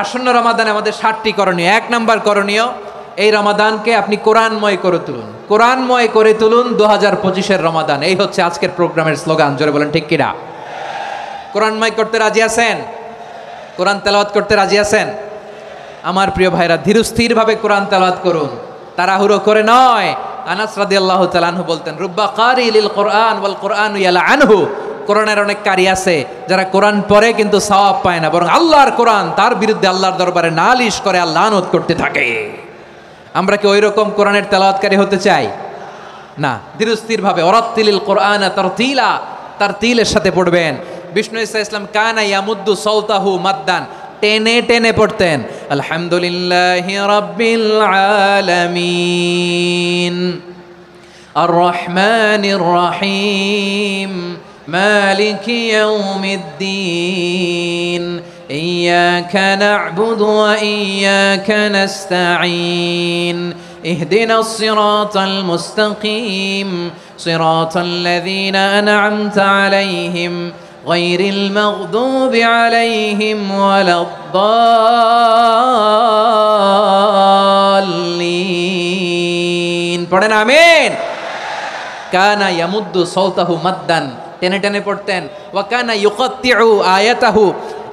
আসন্ন রমাদানে আমাদের 7টি করণীয়। 1 নাম্বার করণীয়, এই রমাদানকে আপনি কোরআনময় করে তুলুন। কোরআনময় করে তুলুন 2025-এর রমাদান। এই হচ্ছে আজকের প্রোগ্রামের স্লোগান। জোরে বলেন ঠিক কিনা? কোরআনময় করতে রাজি আছেন? কোরআন তেলাওয়াত করতে রাজি আছেন? আমার প্রিয় ভাইরা, ধীরস্থিরভাবে কোরআন তেলাওয়াত করুন, তাড়াহুড়ো করে নয়। আনাস রাদিয়াল্লাহু তাআলা আনহু বলতেন, রুব্বা কারি লিল কোরআন ওয়াল কোরআনু ইয়ালআনহু। কোরআনের অনেক কারি আছে যারা কোরআন পড়ে কিন্তু সওয়াব পায় না, বরং আল্লাহর কোরআন তার বিরুদ্ধে আল্লাহর দরবারে নালিশ করে, আল্লাহ লানত করতে থাকে। আমরা কি ওই রকম কোরআনের তেলাওয়াতকারী হতে চাই? না। ধীরস্থিরভাবে ওয়ারাত্তিলিল কোরআন তারতিলা, তারতিলের সাথে পড়বেন। বিষ্ণু ঈসা ইসলাম কানা ইয়ামুদ্দু সাওতাহু মাদ্দান, টেনে টেনে পড়তেন। আলহামদুলিল্লাহি রাব্বিল আলামিন আর রহমানির রহিম মালিকি ইয়াউমিদ্দিন ইয়্যাকা না'বুদু ওয়া ইয়্যাকা নাস্তাঈন ইহদিনাস সিরাতাল মুস্তাকিম সিরাতাল লাযীনা আন'আমতা আলাইহিম গায়রিল মাগদুবি আলাইহিম ওয়ালাদ-দাল্লিন। পড়েন আমিন। কানা ইয়ামুদ্দু সাওতাহু মাদ্দান, টেনে টেনে পড়তেন। ওয়া কানা ইউকাত্তিউ আয়াতাহু,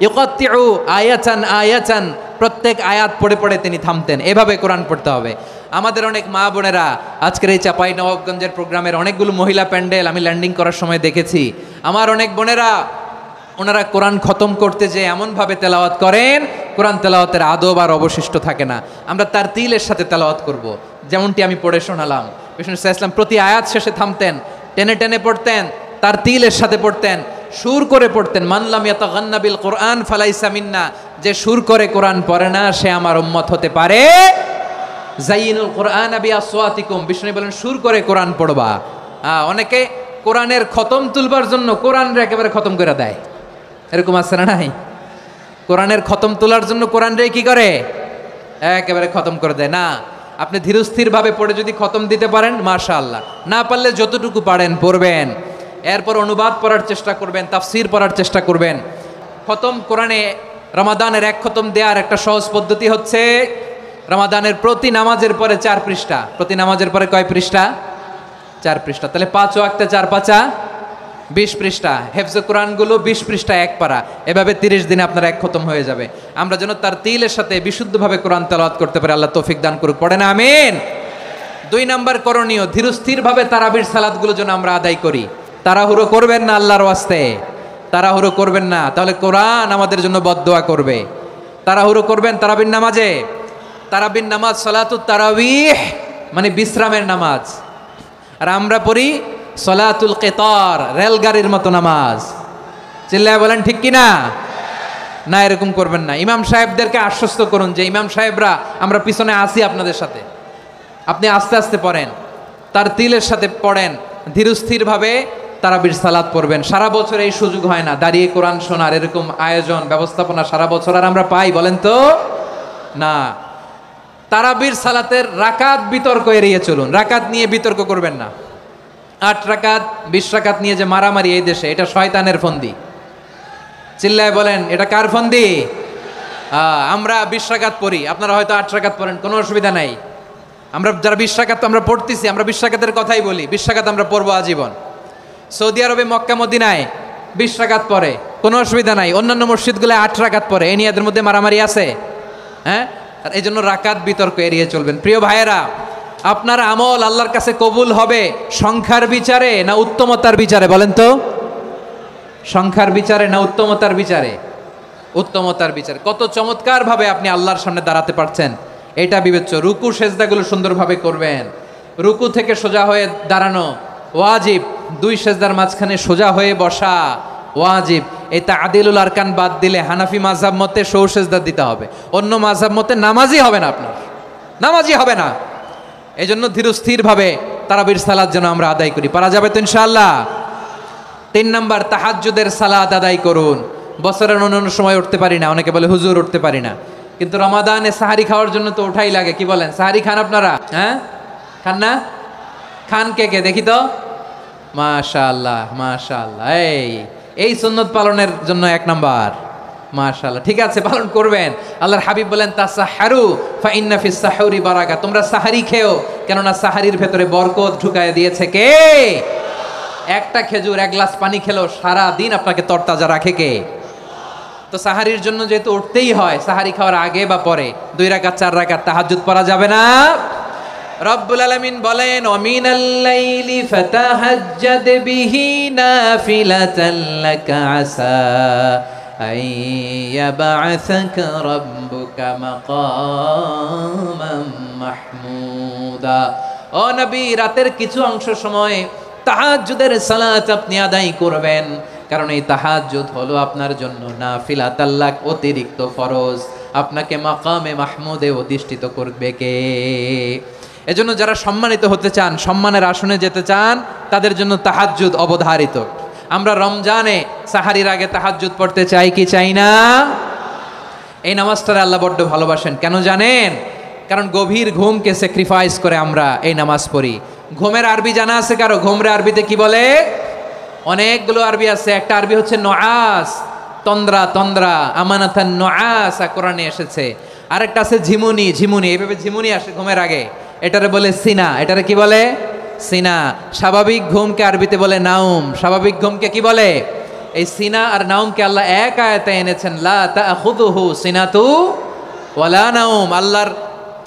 ইউকাত্তিউ আয়াতান আয়াতান, প্রত্যেক আয়াত পড়ে পড়ে তিনি থামতেন। এভাবে কোরআন পড়তে হবে। আমাদের অনেক মা বোনেরা আজকের এই চাঁপাইনবাবগঞ্জের প্রোগ্রামের অনেকগুলো মহিলা প্যান্ডেল আমি ল্যান্ডিং করার সময় দেখেছি। আমার অনেক বোনেরা, ওনারা কোরআন খতম করতে যে এমনভাবে তেলাওয়াত করেন, কোরআন তেলাওয়াতের আদব আর অবশিষ্ট থাকে না। আমরা তার তিলের সাথে তেলাওয়াত করব, যেমনটি আমি পড়ে শোনালাম। বিষ্ণু ইসলাম প্রতি আয়াত শেষে থামতেন, টেনে টেনে পড়তেন, তার তিলের সাথে পড়তেন, সুর করে পড়তেন। মানলাম ইয়াতাগান্না বিল কোরআন ফালাইসা মিন্না, যে সুর করে কোরআন পড়ে না সে আমার উম্মত হতে পারে। জাইনুল কোরআন বিআসওয়াতিকুম, বিষ্ণু বলেন সুর করে কোরআন পড়বা। অনেকে কোরআনের খতম তুলবার জন্য কোরআনরে একেবারে খতম করে দেয়, এরকম আছে না নাই? কোরআনের খতম তোলার জন্য কোরআনরে কি করে? একেবারে খতম করে দেয়। না, আপনি ধীরস্থিরভাবে পড়ে যদি খতম দিতে পারেন মাশাআল্লাহ, না পারলে যতটুকু পারেন পড়বেন। এরপর অনুবাদ পড়ার চেষ্টা করবেন, তাফসির পড়ার চেষ্টা করবেন। খতম কোরআনে রমাদানের 1 খতম দেওয়ার একটা সহজ পদ্ধতি হচ্ছে, রমাদানের প্রতি নামাজের পরে 4 পৃষ্ঠা। প্রতি নামাজের পরে কয় পৃষ্ঠা? 4 পৃষ্ঠা। তাহলে 5 ওয়াক্তে 4 পাঁচা 20 পৃষ্ঠা। হেফজে কোরআনগুলো 20 পৃষ্ঠা 1 পারা। এভাবে 30 দিনে আপনার 1 খতম হয়ে যাবে। আমরা যেন তার তিলের সাথে বিশুদ্ধভাবে কোরআন তেলাওয়াত করতে পারি, আল্লাহ তৌফিক দান করুক। পড়েন আমিন। 2 নাম্বার করণীয়, ধীরস্থিরভাবে তারাবির সালাতগুলো যেন আমরা আদায় করি। তাড়াহুড়ো করবেন না আল্লাহর ওয়াস্তে, তাড়াহুড়ো করবেন না, তাহলে কোরআন আমাদের জন্য বদদোয়া করবে। তাড়াহুড়ো করবেন তারাবির নামাজে। তারাবির নামাজ সালাতুত তারাবিহ মানে বিশ্রামের নামাজ, আর আমরা পড়ি সলাতুল কেতার, রেলগাড়ির মতো নামাজ। চিল্লায় বলেন ঠিক কিনা? না, এরকম করবেন না। ইমাম সাহেবদেরকে আশ্বস্ত করুন যে ইমাম সাহেবরা আমরা পিছনে আসি আপনাদের সাথে, আপনি আস্তে আস্তে পড়েন, তার তিলের সাথে পড়েন, ধীরস্থিরভাবে তারাবির সালাত পড়বেন। সারা বছর এই সুযোগ হয় না দাঁড়িয়ে কোরআন শোনার, এরকম আয়োজন ব্যবস্থাপনা সারা বছর আর আমরা পাই বলেন তো? না। তারাবির সালাতের রাকাত বিতর্ক এড়িয়ে চলুন, রাকাত নিয়ে বিতর্ক করবেন না। 8 রাকাত 20 রাকাত নিয়ে যে মারামারি এই দেশে, এটা শয়তানের ফন্দি। চিল্লায় বলেন এটা কার ফন্দি? আমরা 20 রাকাত পড়ি, আপনারা হয়তো 8 রাকাত পড়েন, কোনো অসুবিধা নাই। আমরা যারা 20 রাকাত আমরা পড়তেছি, আমরা 20 রাকাতের কথাই বলি, 20 রাকাত আমরা পড়বো আজীবন। সৌদি আরবে মক্কা মদিনায় 20 রাকাত পড়ে, কোনো অসুবিধা নাই। অন্যান্য মসজিদগুলো 8 রাকাত পড়ে, এই নিয়ে এদের মধ্যে মারামারি আছে? হ্যাঁ, এই জন্য রাকাত বিতর্ক এড়িয়ে চলবেন। প্রিয় ভাইয়েরা, আপনার আমল আল্লাহর কাছে কবুল হবে সংখ্যার বিচারে না উত্তমতার বিচারে? বলেন তো, সংখ্যার বিচারে না উত্তমতার বিচারে? উত্তমতার বিচারে। কত চমৎকার ভাবে আপনি আল্লাহর সামনে দাঁড়াতে পারছেন এটা বিবেচ্য। রুকু সেজদাগুলো সুন্দরভাবে করবেন। রুকু থেকে সোজা হয়ে দাঁড়ানো ওয়াজিব, 2 সেজদার মাঝখানে সোজা হয়ে বসা ওয়াজিব। এই তা'দিলুল আরকান বাদ দিলে হানাফি মাযহাব মতে সৌ সেজদা দিতে হবে, অন্য মাযহাব মতে নামাজই হবে না, আপনার নামাজই হবে না। এই জন্য ধীরস্থিরভাবে তারাবির সালাত যেন আমরা আদায় করি। পারা যাবে তো ইনশাআল্লাহ? 3 নাম্বার, তাহাজ্জুদের সালাত আদায় করুন। বছরের অন্যান্য সময় উঠতে পারি না, অনেকে বলে হুজুর উঠতে পারি না, কিন্তু রমাদানে সাহারি খাওয়ার জন্য তো ওঠাই লাগে। কি বলেন, সাহারি খান আপনারা? হ্যাঁ, খান না? খান কে কে দেখি তো? মাশাআল্লাহ মাশাআল্লাহ। এই সুন্নত পালনের জন্য 1 নাম্বার মাশাআল্লাহ, ঠিক আছে, পালন করবেন। আল্লাহর হাবিব বলেন তাসাহহারু ফা ইন্না ফিস সাহুরি বারাকা, তোমরা সাহারি খেও, কেননা সাহারির ভেতরে বরকত ঢুকায় দিয়েছে কে? একটা খেজুর, এক গ্লাস পানি খেলেও সারা দিন আপনাকে তরতাজা রাখে কে? তো সাহারির জন্য যেহেতু উঠতেই হয়, সাহারি খাওয়ার আগে বা পরে 2 রাকাত 4 রাকাত তাহাজ্জুদ পড়া যাবে না? রব্বুল আলামিন বলেন ওয়ামিনাল লাইলি ফাতাহাজ্জাদ বিহি নাফিলাতাল লাকা আসা আইয়াবআসাকা রাব্বুকা মাকামান মাহমুদা। ও নবী, রাতের কিছু অংশ সময় তাহাজ্জুদের সালাত আপনি আদায় করবেন, কারণ এই তাহাজ্জুদ হলো আপনার জন্য নাফিলাতাল লাক, অতিরিক্ত ফরজ। আপনাকে মাকামে মাহমুদে অধিষ্ঠিত করবে কে? এজন্য যারা সম্মানিত হতে চান, সম্মানের আসনে যেতে চান, তাদের জন্য তাহাজ্জুদ অবধারিত। আমরা রমজানে সাহারির আগে তাহাজ্জুদ পড়তে চাই কি চাই না? এই নামাজটারে আল্লাহ বড্ড ভালোবাসেন, কেন জানেন? কারণ গভীর ঘুমকে স্যাক্রিফাইস করে আমরা এই নামাজ পড়ি। ঘুমের আরবি জানা আছে কারো? ঘুমরে আরবিতে কি বলে? অনেকগুলো আরবি আছে। একটা আরবি হচ্ছে নুআস, তন্দ্রা, তন্দ্রা, আমানাতান নুআস কোরআনে এসেছে। আরেকটা আছে ঝিমুনি, ঝিমুনি, এইভাবে ঝিমুনি আসে ঘুমের আগে, এটারে বলে সিনা। এটারে কি বলে? সিনা। স্বাভাবিক ঘুমকে আরবিতে বলে নাউম। স্বাভাবিক ঘুমকে কি বলে? এই সিনা আর নাউমকে আল্লাহ এক আয়াতে এনেছেন, লা তাখুযুহু সিনাতু ওয়ালা নাউম। আল্লাহর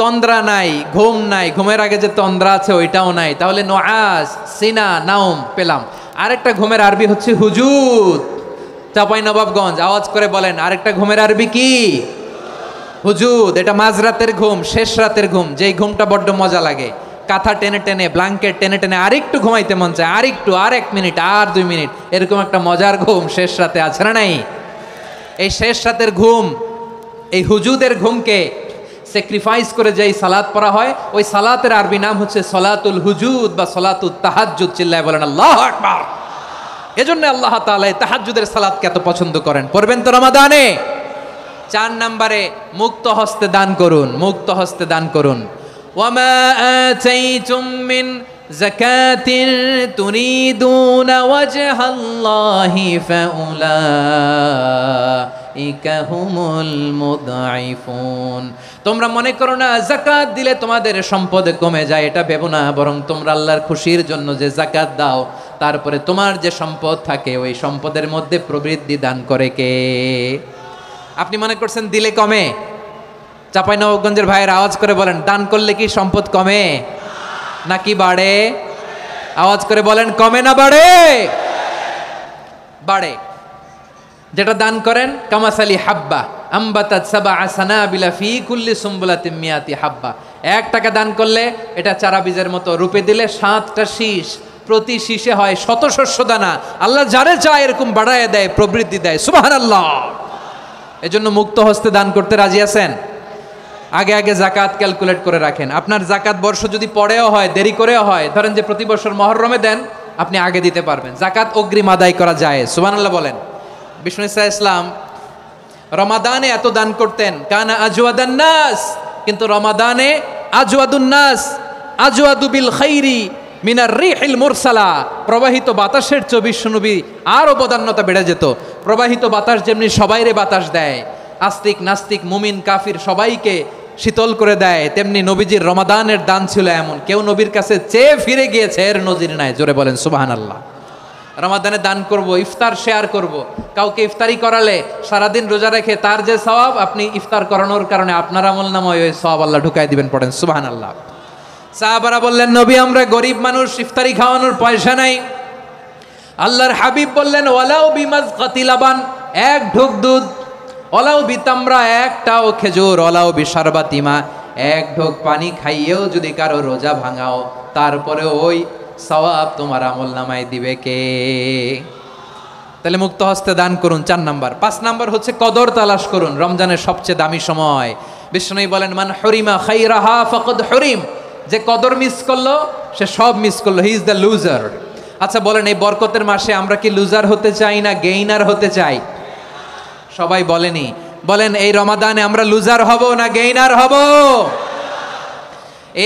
তন্দ্রা নাই, ঘুম নাই, ঘুমের আগে যে তন্দ্রা আছে ওইটাও নাই। তাহলে নুআস, সিনা, নাউম পেলাম। আরেকটা ঘুমের আরবি হচ্ছে হুজুদ। চাঁপাইনবাবগঞ্জ আওয়াজ করে বলেন, আরেকটা ঘুমের আরবি কি? হুজুদ। এটা মাঝরাতের ঘুম, শেষ রাতের ঘুম, যেই ঘুমটা বড্ড মজা লাগে। কাঁথা টেনে টেনে, ব্ল্যাঙ্কেট টেনে টেনে আরেকটু ঘুমাইতে মন চায়, আরেকটু, আর 1 মিনিট, আর 2 মিনিট, এরকম একটা মজার ঘুম শেষ রাতে আছে না নাই? এই শেষ রাতের ঘুম, এই হুজুদের ঘুমকে স্যাক্রিফাইস করে যেই সালাত পড়া হয়, ওই সালাতের আরবি নাম হচ্ছে সলাতুল হুজুদ বা সলাতুত তাহাজ্জুদ। চিল্লায় বলেন আল্লাহু আকবার। এজন্য আল্লাহ তাআলা তাহাজ্জুদের সালাতকে এত পছন্দ করেন। পড়বেন তো রমাদানে। 4 নম্বরে মুক্ত হস্তে দান করুন, মুক্ত হস্তে দান করুন। ওয়ামা আতাইতুম মিন যাকাতিন তুরিদুনা ওয়াজহাল্লাহি ফাউলাইকা হুমুল মুদঈফুন। তোমরা মনে করো না যাকাত দিলে তোমাদের সম্পদ কমে যায়, এটা ভেবো না, বরং তোমরা আল্লাহর খুশির জন্য যে যাকাত দাও, তারপরে তোমার যে সম্পদ থাকে ওই সম্পদের মধ্যে প্রবৃদ্ধি দান করে কে? আপনি মনে করছেন দিলে কমে? চাঁপাইনবাবগঞ্জের ভাইয়ের আওয়াজ করে বলেন, দান করলে কি সম্পদ কমে নাকি বাড়ে? আওয়াজ করে বলেন, কমে না বাড়ে? বাড়ে। যেটা দান করেন, কামাসালি হাব্বা আম্বাতাত সাবআ সানাবিলা ফি কুল্লি সুম্বুলাতিন মিয়াতি হাব্বা। 1 টাকা দান করলে এটা চারা বীজের মতো, রূপে দিলে 7টা শীষ, প্রতি শীষে হয় 100 শস্য দানা। আল্লাহ যারে চায় এরকম বাড়ায় দেয়, প্রবৃদ্ধি দেয়। সুবহানাল্লাহ। এজন্য মুক্ত হস্তে দান করতে রাজি আছেন? আগে আগে যাকাত ক্যালকুলেট করে রাখেন। আপনার যাকাত বর্ষ যদি পরেও হয়, দেরি করেও হয়, ধরেন যে প্রতি বছর মুহররমে দেন, আপনি আগে দিতে পারবেন। যাকাত অগ্রিম আদায় করা যায়। সুবহানাল্লাহ বলেন। বিষ্ণু ইসলাম রমাদানে এত দান করতেন, কানা আজওয়াদান নাস, কিন্তু রমাদানে আজওয়াদুন নাস আজওয়াদু বিল খাইরি মিনার রিহিল মুরসালা। প্রবাহিত বাতাসের চেয়ে বিশ্বনবী আরও বদান্যতা বেড়ে যেত। প্রবাহিত বাতাস যেমনি সবাইরে বাতাস দেয়, আস্তিক নাস্তিক মুমিন কাফির সবাইকে শীতল করে দেয়, তেমনি নবীজির রমাদানের দান ছিল এমন, কেউ নবীর কাছে চেয়ে ফিরে গিয়েছে এর নজির নাই। জোরে বলেন সুবহানাল্লাহ। রমাদানে দান করব, ইফতার শেয়ার করব। কাউকে ইফতারি করালে সারাদিন রোজা রেখে তার যে সওয়াব, আপনি ইফতার করানোর কারণে আপনার আমলনামায় ওই সওয়াব আল্লাহ ঢুকাই দিবেন। পড়েন সুবহানাল্লাহ। সাহাবারা বললেন, নবী আমরা গরিব মানুষ, ইফতারি খাওয়ানোর পয়সা নাই। আল্লাহর হাবিব বললেন, ওয়ালাউ বিমাজকাতি লাবান, 1 ঢোক দুধ, ওয়ালাউ বিতামরা, 1টাও খেজুর, ওয়ালাউ বিশারবাতিমা, 1 ঢোক পানি খাইয়েও যদি কারো রোজা ভাঙাও, তারপরে ওই সওয়াব তোমার আমলনামায় দিবে কে? তাহলে মুক্ত হস্তে দান করুন, 4 নাম্বার। 5 নাম্বার হচ্ছে কদর তালাশ করুন, রমজানের সবচেয়ে দামি সময়। বিষ্ণু বলেন, মান হরিমা খাইরাহা ফাকাদ হরিম, যে কদর মিস করলো সে সব মিস করলো, হি ইজ দ্য লুজার। আচ্ছা বলেন, এই বরকতের মাসে আমরা কি লুজার হতে চাই না গেইনার হতে চাই? সবাই বলেনি, বলেন এই রমাদানে আমরা লুজার হব না গেইনার হব?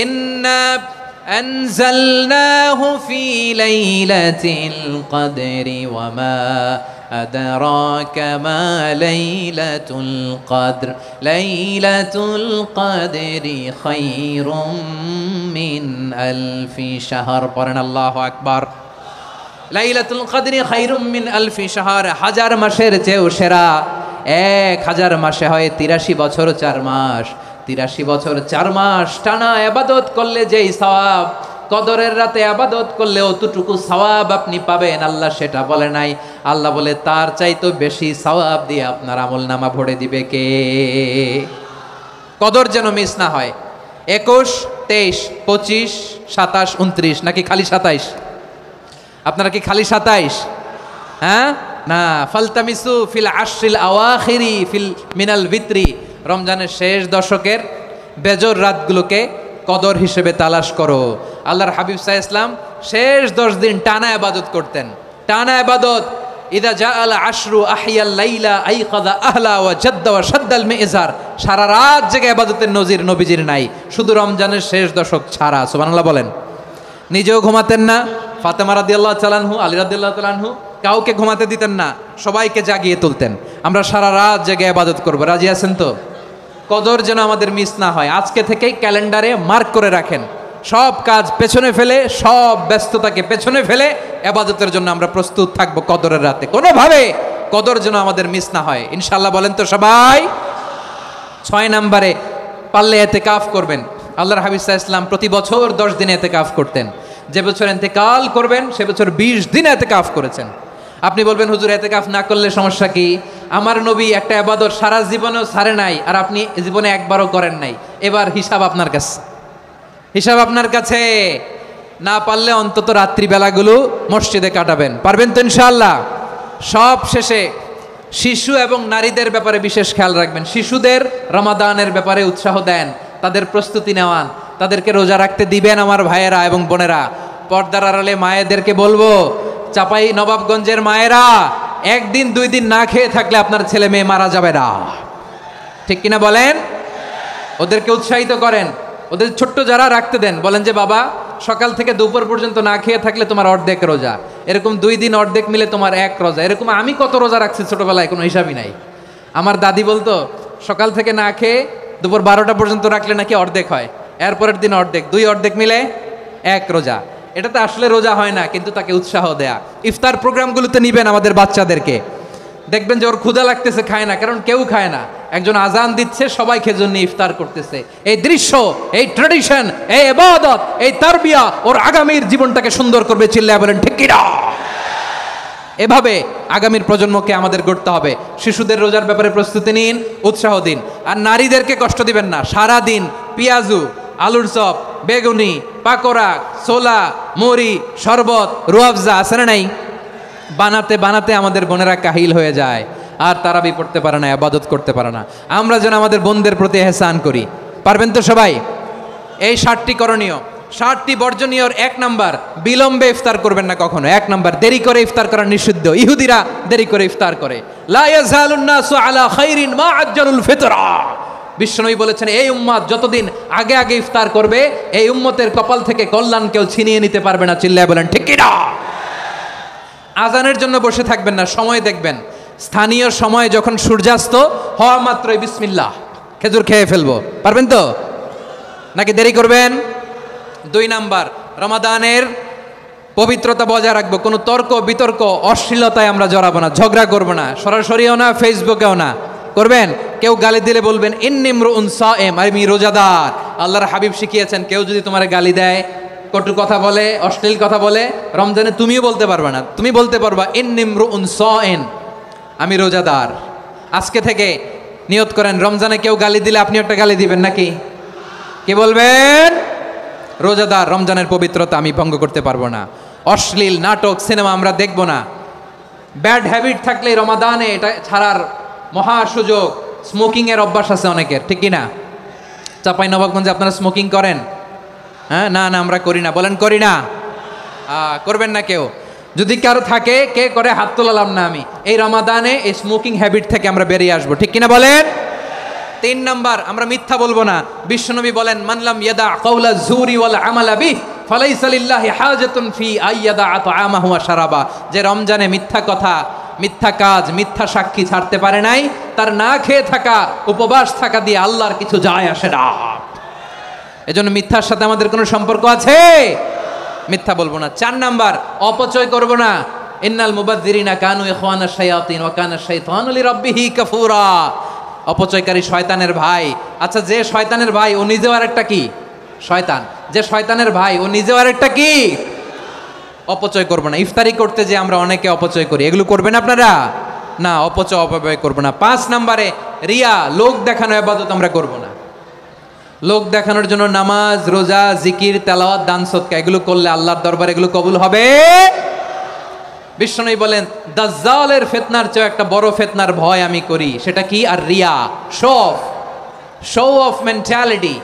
ইন্না আনজালনাহু ফি লাইলাতিল কদরি ওয়া মা আদরাকা মা লাইলাতুল কদর লাইলাতুল কদরি খায়রুম মিন আলফি শাহর। পড়েন আল্লাহু আকবার। লাইলাতুল কদরি খায়রুম মিন আলফি শাহর, হাজার মাসের চেয়েও সেরা। 1000 মাসে হয় 83 বছর 4 মাস। 83 বছর 4 মাস টানা ইবাদত করলে যেই সওয়াব, কদরের রাতে ইবাদত করলে অতটুকু সওয়াব আপনি পাবেন, আল্লাহ সেটা বলে নাই। আল্লাহ বলে তার চাইতে বেশি সওয়াব দিয়ে আপনার আমলনামা ভরে দিবে কে? কদর যেন মিস না হয়। 21, 23, 25, 27, 29 নাকি খালি 27? আপনারা কি খালি 27? হ্যাঁ না, ফালতামিসু ফিল আশরিল আওয়াখিরি ফিল মিনাল ভিত্রি, রমজানের শেষ দশকের বেজর রাতগুলোকে কদর হিসেবে তালাশ করো। আল্লাহর হাবিব সাল্লাল্লাহু আলাইহি ওয়াসাল্লাম শেষ 10 দিন টানা ইবাদত করতেন, টানা ইবাদত। ইদা জাআল আশরু আহিয়াল লাইলা আইকাযা আহলা ওয়া জাদ্দা ওয়া শাদ্দাল মিজার, সারা রাত জেগে ইবাদতের নজির নবীজির নাই, শুধু রমজানের শেষ দশক ছাড়া। সুবহানাল্লাহ বলেন। নিজেও ঘুমাতেন না, ফাতেমা রাদিয়াল্লাহু তাআলা আনহু, আলী রাদিয়াল্লাহু তাআলা আনহু কাউকে ঘুমাতে দিতেন না, সবাইকে জাগিয়ে তুলতেন। আমরা সারা রাত জেগে ইবাদত করব, রাজি আছেন তো? কদর যেন আমাদের মিস না হয়। আজকে থেকেই ক্যালেন্ডারে মার্ক করে রাখেন, সব কাজ পেছনে ফেলে, সব ব্যস্ততাকে পেছনে ফেলে ইবাদতের জন্য আমরা প্রস্তুত থাকব কদরের রাতে। কোনোভাবে কদর যেন আমাদের মিস না হয়, ইনশাআল্লাহ বলেন তো সবাই। 6 নম্বরে পারলে ইতিকাফ করবেন। আল্লাহর হাবিব সাল্লাল্লাহু আলাইহি ওয়াসাল্লাম প্রতি বছর 10 দিন ইতিকাফ করতেন। যে বছর ইন্তেকাল করবেন সে বছর 20 দিন ইতিকাফ করেছেন। আপনি বলবেন হুজুর ইতিকাফ না করলে সমস্যা কি? আমার নবী একটা ইবাদত সারা জীবনেও ছাড়ে নাই, আর আপনি জীবনে একবারও করেন নাই। এবার হিসাব আপনার কাছে, হিসাব আপনার কাছে। না পারলে অন্তত রাত্রিবেলাগুলো মসজিদে কাটাবেন, পারবেন তো ইনশাআল্লাহ? সব শেষে শিশু এবং নারীদের ব্যাপারে বিশেষ খেয়াল রাখবেন। শিশুদের রমাদানের ব্যাপারে উৎসাহ দেন, তাদের প্রস্তুতি নেওয়ান, তাদেরকে রোজা রাখতে দিবেন আমার ভাইয়েরা এবং বোনেরা। পর্দার আড়ালে মায়েদেরকে বলবো, চাপাই নবাবগঞ্জের মায়েরা, 1 দিন 2 দিন না খেয়ে থাকলে আপনার ছেলে মেয়ে মারা যাবে না, ঠিক কিনা বলেন? ওদেরকে উৎসাহিত করেন, ওদের ছোট্ট যারা রাখতে দেন, বলেন যে বাবা সকাল থেকে দুপুর পর্যন্ত না খেয়ে থাকলে তোমার অর্ধেক রোজা, এরকম 2 দিন অর্ধেক মিলে তোমার 1 রোজা। এরকম আমি কত রোজা রাখছি ছোটবেলায় কোনো হিসাবই নাই। আমার দাদি বলতো সকাল থেকে না খেয়ে দুপুর 12টা পর্যন্ত রাখলে নাকি অর্ধেক হয়, এরপরের দিন অর্ধেক, 2 অর্ধেক মিলে 1 রোজা। এটা তো আসলে রোজা হয় না, কিন্তু তাকে উৎসাহ দেয়া। ইফতার প্রোগ্রামগুলোতে নিবেন আমাদের বাচ্চাদেরকে, দেখবেন যে ওর ক্ষুধা লাগতেছে, খায় না, কারণ কেউ খায় না। একজন আজান দিচ্ছে, সবাই খেজুর নিয়ে ইফতার করতেছে। এই দৃশ্য, এই ট্র্যাডিশন, এই ইবাদত, এই তারবিয়া ওর আগামীর জীবনটাকে সুন্দর করবে। চিল্লায় বলেন ঠিক কি না? এভাবে আগামীর প্রজন্মকে আমাদের গড়তে হবে। শিশুদের রোজার ব্যাপারে প্রস্তুতি নিন, উৎসাহ দিন। আর নারীদেরকে কষ্ট দিবেন না। সারা দিন পেঁয়াজু, আলুর চপ, বেগুনি, পাকোড়া, ছোলা, মুড়ি, শরবত, রুয়াবজা আছে না নাই, বানাতে বানাতে আমাদের বোনেরা কাহিল হয়ে যায়, আর তারাবি পড়তে পারে না, ইবাদত করতে পারে না। আমরা যেন আমাদের বোনদের প্রতি ইহসান করি, পারবেন তো সবাই? এই 7টি করণীয়, 7টি বর্জনীয়। 1 নাম্বার, বিলম্বে ইফতার করবেন না কখনো। 1 নাম্বার, দেরি করে ইফতার করা নিষিদ্ধ। ইহুদিরা দেরি করে ইফতার করে। লা ইয়াজালুন নাসু আলা খাইরিন মা আজ্জালুল ফিতরা। বিশ্বনবী বলেছেন এই উম্মত যতদিন আগে আগে ইফতার করবে, এই উম্মতের কপাল থেকে কল্যাণ কেউ ছিনিয়ে নিতে পারবে না। চিল্লায় বলেন ঠিক কি না? আজানের জন্য বসে থাকবেন না, সময় দেখবেন। স্থানীয় সময় যখন সূর্যাস্ত হওয়া মাত্রই বিসমিল্লাহ, খেজুর খেয়ে ফেলবো, পারবেন তো নাকি দেরি করবেন? 2 নাম্বার, রমাদানের পবিত্রতা বজায় রাখবো। কোনো তর্ক বিতর্ক অশ্লীলতায় আমরা জড়াবো না, ঝগড়া করবো না, সরাসরিও না, ফেসবুকেও না। করবেন কেউ গালি দিলে বলবেন ইন্নিমরুন সায়েম, আমি রোজাদার। আল্লাহর হাবিব শিখিয়েছেন কেউ যদি তোমার গালি দেয়, কটু কথা বলে, অশ্লীল কথা বলে, রমজানে তুমিও বলতে পারবে না। তুমি বলতে পারবা ইন্নিমরুন সায়েম, আমি রোজাদার। আজকে থেকে নিয়ত করেন, রমজানে কেউ গালি দিলে আপনি একটা গালি দিবেন নাকি? কি বলবেন? রোজাদার, রমজানের পবিত্রতা আমি ভঙ্গ করতে পারবো না। অশ্লীল নাটক, সিনেমা আমরা দেখবো না। ব্যাড হ্যাবিট থাকলে রমাদানে এটা ছাড়ার মহা সুযোগ। স্মোকিং এর অভ্যাস আছে অনেকের, ঠিক কিনা? চাপাই নবাবগঞ্জে আপনারা স্মোকিং করেন? হ্যাঁ, না না আমরা করি না। বলেন করি না? করবেন না কেউ? যদি কারো থাকে, কে করে হাত তোলালাম না আমি। এই রমাদানে এই স্মোকিং হ্যাবিট থেকে আমরা বেরিয়ে আসবো, ঠিক কিনা বলেন? 3 নাম্বার, আমরা মিথ্যা বলবো না। বিশ্বনবী বলেন মানলাম ইয়াদা কাওলা যুরি ওয়াল আমালা বিহি ফালাইসা লিল্লাহি হাজাতুন ফি আইয়াদা তাআমাহু ওয়া শারাবা, যে রমজানে মিথ্যা কথা, মিথ্যা কাজ, মিথ্যা সাক্ষী ছাড়তে পারে নাই, তার না খেয়ে থাকা, উপবাস থাকা দিয়ে আল্লাহর কিছু যায় আসে না। এজন্য মিথ্যার সাথে আমাদের কোনো সম্পর্ক আছে? মিথ্যা বলবো না। 4 নাম্বার, অপচয় করব না। ইন্নাল মুবাযযিরিনা কানু ইখওয়ানাশ শায়াতিন ওয়া কানাশ শাইতানু লিরাব্বিহি কাফুরা। অপচয়কারী শয়তানের ভাই। আচ্ছা, যে শয়তানের ভাই ও নিজেও আরেকটা কি? শয়তান। যে শয়তানের ভাই ও নিজেও আরেকটা কি? অপচয় করব না। ইফতারি করতে যে আমরা অনেকে অপচয় করি, এগুলো করবেন আপনারা? না, অপব্যয় করব না। 5 নম্বরে রিয়া, লোক দেখানো ইবাদত আমরা করব না। লোক দেখানোর জন্য নামাজ, রোজা, জিকির, তেলাওয়াত, দান সদকা এগুলো করলে আল্লাহর দরবারে এগুলো কবুল হবে? বিশ্বনবী বলেন, দাজ্জালের ফিতনার চেয়ে একটা বড় ফিতনার ভয় আমি করি, সেটা কি? আর রিয়া, শো অফ মেন্টালিটি।